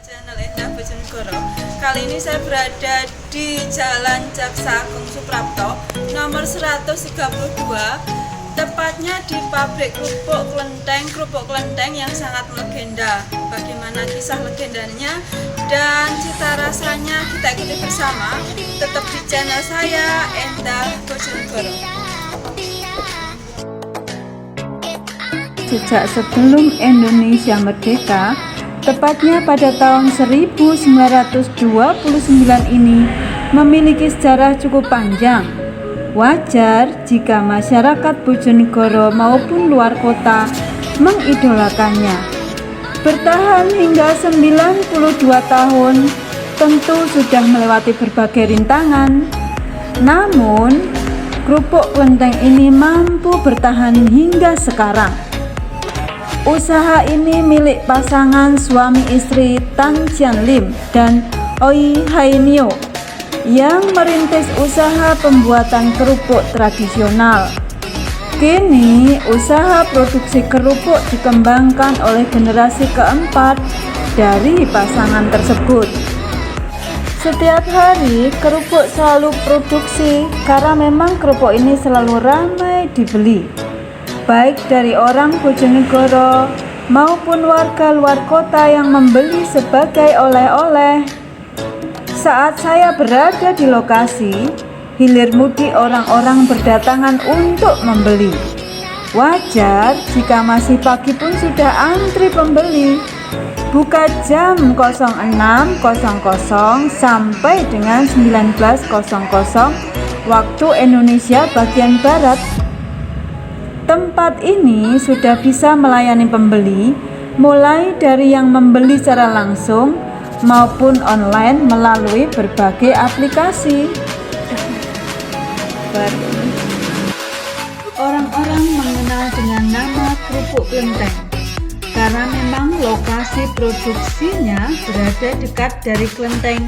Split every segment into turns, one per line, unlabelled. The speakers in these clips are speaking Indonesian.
Channel Endah Bojonegoro. Kali ini saya berada di Jalan Jaksa Agung Suprapto nomor 132, tepatnya di pabrik kerupuk kelenteng yang sangat legenda. Bagaimana kisah legendanya dan cita rasanya kita ikuti bersama. Tetap di channel saya Endah Bojonegoro.
Sejak sebelum Indonesia merdeka, tepatnya pada tahun 1929 ini memiliki sejarah cukup panjang. Wajar jika masyarakat Bojonegoro maupun luar kota mengidolakannya. Bertahan hingga 92 tahun tentu sudah melewati berbagai rintangan. Namun, kerupuk kelenteng ini mampu bertahan hingga sekarang. Usaha ini milik pasangan suami istri Tan Chien Lim dan Oi Hainio yang merintis usaha pembuatan kerupuk tradisional. Kini usaha produksi kerupuk dikembangkan oleh generasi keempat dari pasangan tersebut. Setiap hari kerupuk selalu produksi karena memang kerupuk ini selalu ramai dibeli, baik dari orang Bojonegoro maupun warga luar kota yang membeli sebagai oleh-oleh. Saat saya berada di lokasi, hilir mudik orang-orang berdatangan untuk membeli. Wajar jika masih pagi pun sudah antri pembeli. Buka jam 06.00 sampai dengan 19.00 waktu Indonesia bagian Barat. Tempat ini sudah bisa melayani pembeli, mulai dari yang membeli secara langsung maupun online melalui berbagai aplikasi. Orang-orang mengenal dengan nama kerupuk kelenteng karena memang lokasi produksinya berada dekat dari kelenteng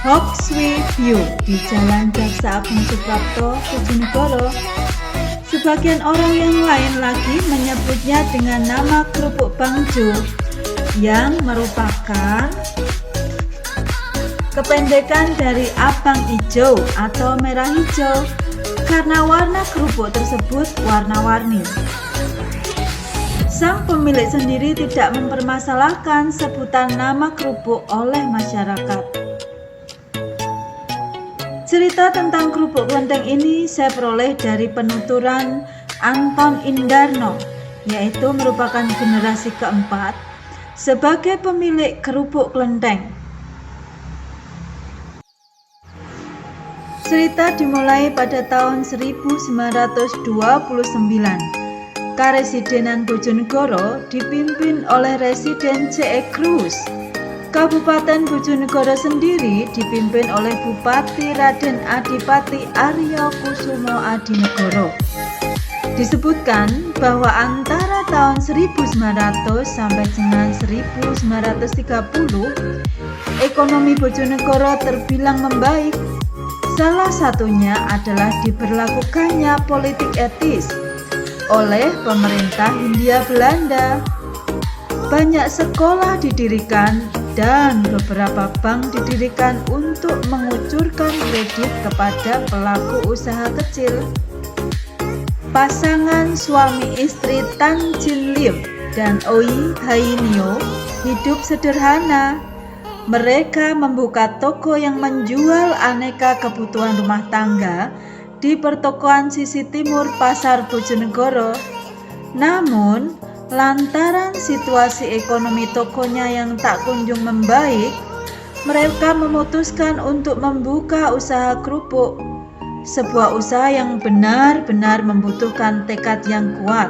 Hoksui View di Jalan Jaksa Agung Suprapto, Bojonegoro. Sebagian orang yang lain lagi menyebutnya dengan nama kerupuk Bangjo yang merupakan kependekan dari abang hijau atau merah hijau karena warna kerupuk tersebut warna-warni. Sang pemilik sendiri tidak mempermasalahkan sebutan nama kerupuk oleh masyarakat. Cerita tentang kerupuk kelenteng ini saya peroleh dari penuturan Anton Indarno, yaitu merupakan generasi keempat sebagai pemilik kerupuk kelenteng. Cerita dimulai pada tahun 1929. Karesidenan Bojonegoro dipimpin oleh Residen C.E. Cruz. Kabupaten Bojonegoro sendiri dipimpin oleh Bupati Raden Adipati Aryo Kusumo Adinegoro. Disebutkan bahwa antara tahun 1900 sampai dengan 1930, ekonomi Bojonegoro terbilang membaik. Salah satunya adalah diberlakukannya politik etis oleh pemerintah Hindia Belanda. Banyak sekolah didirikan dan beberapa bank didirikan untuk mengucurkan kredit kepada pelaku usaha kecil. Pasangan suami istri Tan Chien Lim dan Oi Hainio hidup sederhana. Mereka membuka toko yang menjual aneka kebutuhan rumah tangga di pertokoan sisi timur Pasar Bojonegoro. Namun, lantaran situasi ekonomi tokonya yang tak kunjung membaik, mereka memutuskan untuk membuka usaha kerupuk, sebuah usaha yang benar-benar membutuhkan tekad yang kuat.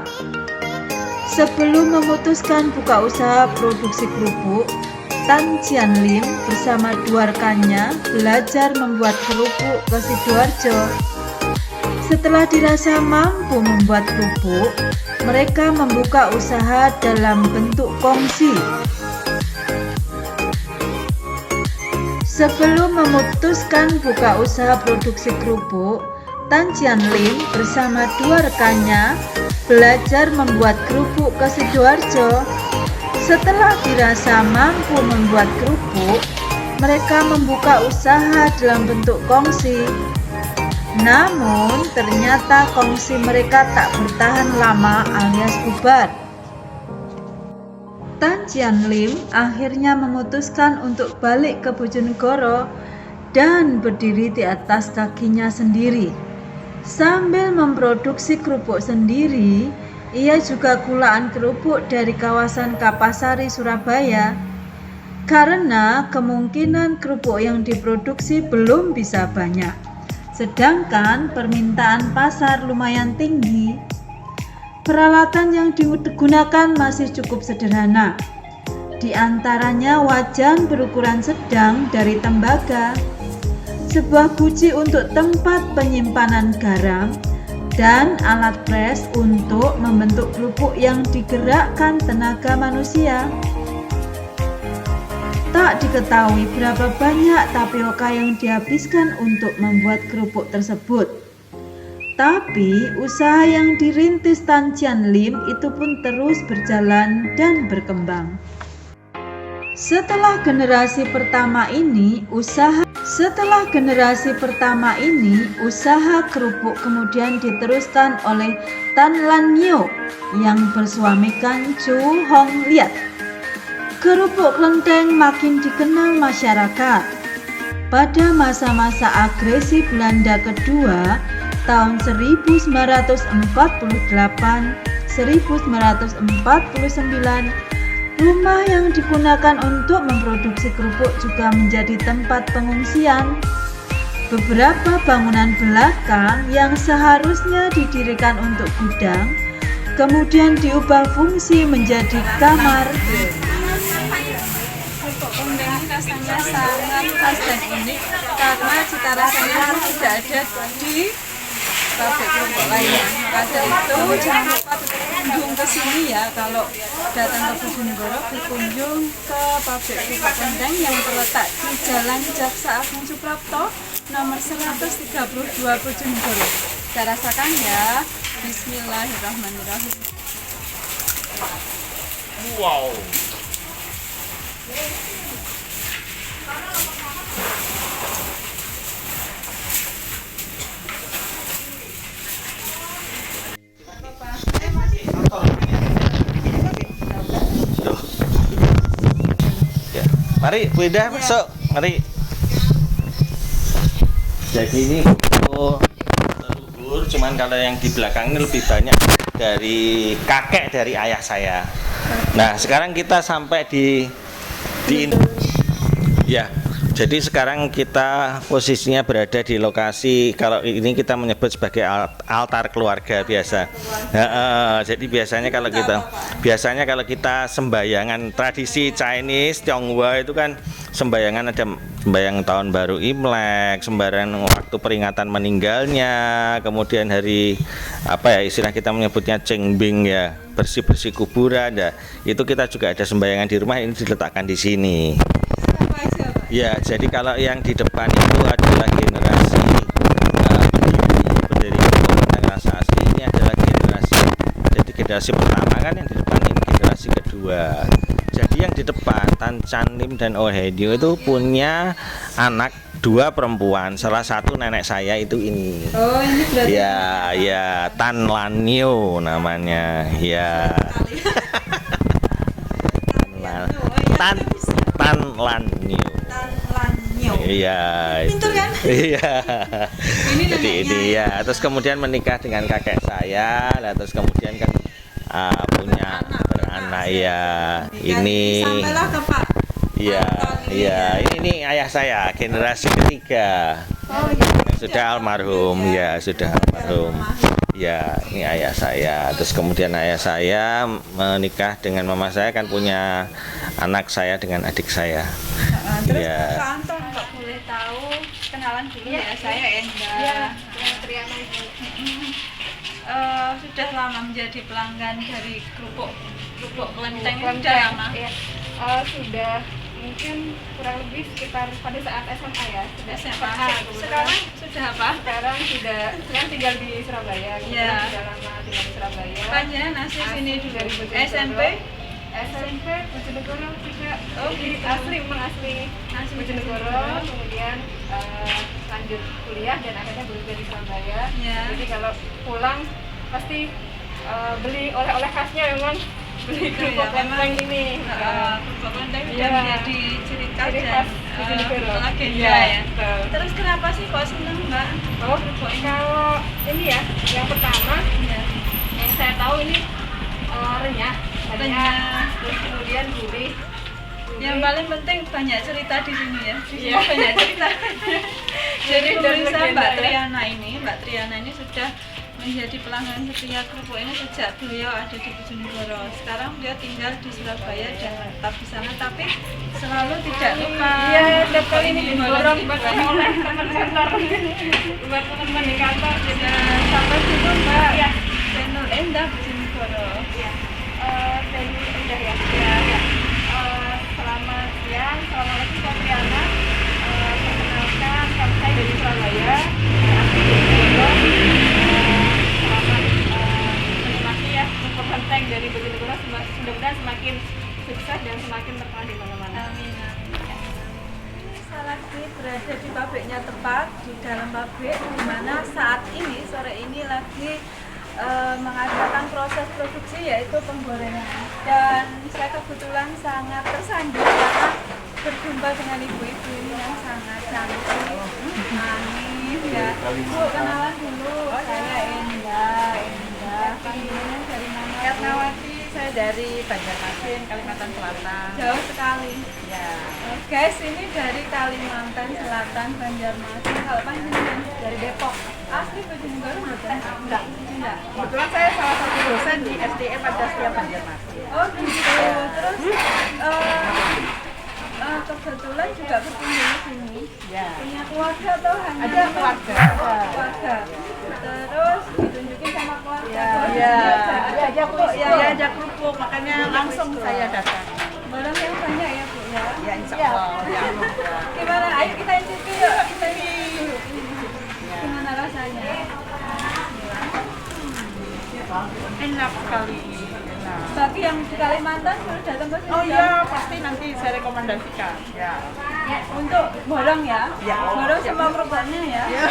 Sebelum memutuskan buka usaha produksi kerupuk, Tan Chien Lim bersama dua rekannya belajar membuat kerupuk ke Sidoarjo. Setelah dirasa mampu membuat kerupuk, mereka membuka usaha dalam bentuk kongsi. Sebelum memutuskan buka usaha produksi kerupuk, Tan Chien Lim bersama dua rekannya belajar membuat kerupuk ke Sidoarjo. Setelah dirasa mampu membuat kerupuk, mereka membuka usaha dalam bentuk kongsi. Namun, ternyata kongsi mereka tak bertahan lama alias bubar. Tan Cian Lim akhirnya memutuskan untuk balik ke Bojonegoro dan berdiri di atas kakinya sendiri. Sambil memproduksi kerupuk sendiri, ia juga kulaan kerupuk dari kawasan Kapasari, Surabaya. Karena kemungkinan kerupuk yang diproduksi belum bisa banyak, sedangkan permintaan pasar lumayan tinggi. Peralatan yang digunakan masih cukup sederhana. Di antaranya wajan berukuran sedang dari tembaga, sebuah guci untuk tempat penyimpanan garam, dan alat pres untuk membentuk kerupuk yang digerakkan tenaga manusia. Tak diketahui berapa banyak tapioka yang dihabiskan untuk membuat kerupuk tersebut. Tapi usaha yang dirintis Tan Cian Lim itu pun terus berjalan dan berkembang. Setelah generasi pertama ini, usaha kerupuk kemudian diteruskan oleh Tan Lan Nio yang bersuamikan Chu Hong Liat. Kerupuk klenteng makin dikenal masyarakat. Pada masa-masa agresi Belanda kedua tahun 1948-1949, rumah yang digunakan untuk memproduksi kerupuk juga menjadi tempat pengungsian. Beberapa bangunan belakang yang seharusnya didirikan untuk gudang kemudian diubah fungsi menjadi kamar.
Kerupuk klenteng rasanya sangat khas dan unik karena cita rasanya tidak ada di pabrik kerupuk lainnya. Maka dari itu jangan lupa berkunjung ke sini ya, kalau datang ke Bojonegoro berkunjung ke pabrik kerupuk klenteng yang terletak di Jalan Jaksa Agung Suprapto nomor 132 Bojonegoro. Kita rasakan ya. Bismillahirrahmanirrahim.
Wow. Mari, Bu Indah masuk. Mari. Jadi ini foto leluhur, cuman kalau yang di belakang ini lebih banyak dari kakek dari ayah saya. Nah, sekarang kita sampai di ya. Jadi sekarang kita posisinya berada di lokasi, kalau ini kita menyebut sebagai altar keluarga biasa. Jadi biasanya kalau kita sembayangan tradisi Chinese Tionghoa itu kan sembayangan, ada sembayang tahun baru Imlek, sembayangan waktu peringatan meninggalnya, kemudian hari apa ya istilah kita menyebutnya Cengbing ya, bersih-bersih kuburan ya. Itu kita juga ada sembayangan di rumah, ini diletakkan di sini. Ya, jadi kalau yang di depan itu adalah generasi pendiri Klenteng Rasa Asli. Ini adalah generasi pertama kan, yang di depan ini generasi kedua. Jadi yang di depan Tan Cian Lim dan Oh Hai Nio itu punya anak 2 perempuan. Salah satu nenek saya itu ini.
Oh, ini berarti
ya Tan Lan Nio namanya. Ya. Tan Lan Nio. Iya.
Pintar kan?
Iya.
Jadi
ini ya. Terus kemudian menikah dengan kakek saya. Terus kemudian kan punya beranak ya. Ini.
Sampailah ke Pak.
Iya. Ini ayah saya, generasi ketiga.
Oh, iya.
Sudah almarhum, ya sudah almarhum. Ya, ini ayah saya. Terus kemudian ayah saya menikah dengan mama saya, kan punya anak saya dengan adik saya.
Terus
Ya.
Pak Anton, Pak boleh tahu kenalan dulu ya, saya Enda. Sudah lama menjadi pelanggan dari kerupuk klenteng ini sudah lama.
Ya, sudah mungkin kurang lebih sekitar pada saat SMA ya. Sudah
SMA.
kebetulan.
Sekarang sudah apa?
Sekarang sudah kan tinggal di Surabaya.
Ya.
Sudah lama tinggal di Surabaya.
Panjenengan asli sini dulu.
Dari Bojonegoro.
SMP?
SMP Bojonegoro juga. Oh, asli memang asli Bojonegoro. Kemudian lanjut kuliah dan akhirnya bekerja di Surabaya.
Ya.
Jadi kalau pulang pasti beli oleh-oleh khasnya memang beli kerupuk klenteng ini.
Kerupuk klenteng sudah
Iya.
menjadi ciri khas
Ciri
dan
khas Bojonegoro.
legenda
Iya,
ya.
betul.
Terus kenapa sih kok seneng Mbak?
Oh, kalau ini ya, yang pertama
Ya.
yang saya tahu ini renyah, terus kemudian gurih.
Yang paling penting banyak cerita di sini ya. Di sini
Iya.
banyak cerita. Jadi
Dan
pemirsa
legenda,
Mbak
ya.
Triana ini sudah menjadi pelanggan setia kerupuk ini sejak beliau ada di Bojonegoro. Sekarang beliau tinggal di Surabaya dan tetap di sana, tapi selalu tidak lupa.
Iya, setiap kali ini
diborong
diborong buat oleh teman kantor, buat teman-teman di kantor. Jadi sampai situ Mbak. Ya,
Channel Endah Bojonegoro.
ya. Dari udah ya. Ya. Selamat siang, assalamualaikum Mbak Triana. Perkenalkan, saya dari Surabaya. Asli Bojonegoro. Selamat menikmati ya kerupuk klenteng dari Bojonegoro. Mudah-mudahan semakin sukses dan semakin terkenal di mana-mana.
Amin. Saya lagi berada di pabriknya, tepat di dalam pabrik, di mana saat ini sore ini lagi mengadakan proses produksi yaitu penggorengan. Dan saya kebetulan sangat tersanjung karena berjumpa dengan ibu-ibu ini yang sangat cantik, manis ya. Bu, kenalan dulu. Saya Endah. Panggilannya dari mana?
Ermawati, saya dari Banjarmasin, Kalimantan Selatan.
Jauh sekali.
Ya,
Guys, ini dari Kalimantan Selatan, Banjarmasin. Kalau panggilan
dari Depok.
asli Bojonegoro bukan?
Enggak.
Enggak.
Kebetulan saya salah satu dosen di SDM Pancasila Banjarmasin.
Oh gitu. Terus kebetulan juga berkunjung ke sini.
Ya.
Punya keluarga atau hanya
Ada keluarga.
Keluarga. Terus ditunjukin sama keluarga.
Ya,
Kalau di
ya.
sini ada
Diajak
kerupuk
kerupuk,
ya.
diajak kerupuk, makanya langsung saya datang.
Barang yang banyak ya Bu ya.
Ya, insya Allah. Ya, Allah.
Gimana? Ayo kita icipi yuk. Kita icipi dulu. Gimana rasanya?
Enak sekali. Enak.
Bagi yang di Kalimantan sudah datang ke sini.
Oh iya, pasti nanti saya rekomendasikan. Ya.
Untuk borong ya.
Ya.
Borong semua kerupuknya ya.
Ya.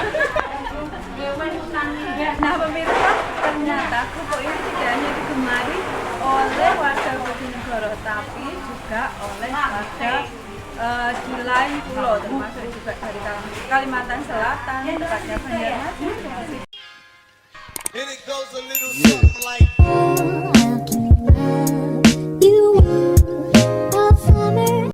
Nah pemirsa, ternyata kerupuk ini tidak hanya digemari oleh warga Bojonegoro, tapi juga oleh warga di lain pulau, termasuk juga dari Kalimantan Selatan, tepatnya Banjarmasin.
And it goes a little something like